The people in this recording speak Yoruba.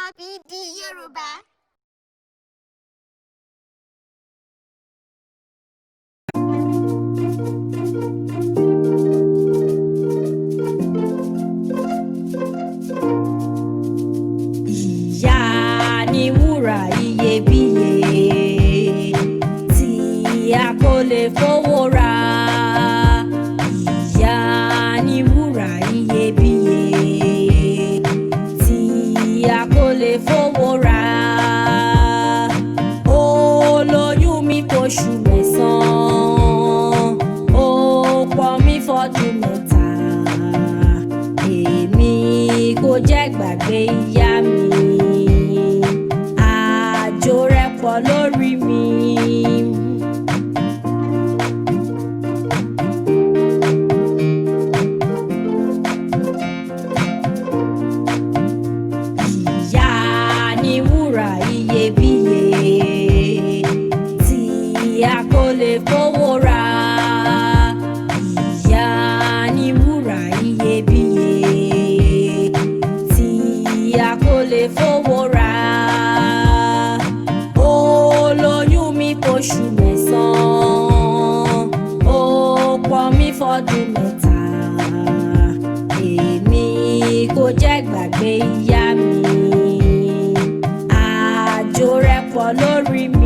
RBD Yorùbá. Ìyá ni wúrà iyebíye tí a kò lè fowó rà. Ìyá ni wúrà iyebíye tí a kò lè fowó rà. Ó lóyún mi fóṣù mẹ́sàn-án, ó pọ̀n mi fọ́dún mẹ́ta. Èmi kò jẹ́ gbàgbé ìyá mi, àjò rẹ̀ pọ̀ lórí mi. Ìyá ni wúrà iyebíye tí a kò lè fowó rà. Ìyá ni wúrà iyebíye tí a kò lè fowó rà. Ó lóyún mi fóṣù mẹ́sàn-án, ó pọ̀n mi fọ́dún mẹ́ta. Èmi kò jẹ́ gbàgbé ìyá mi, àjò rẹ̀ pọ̀ lórí mi.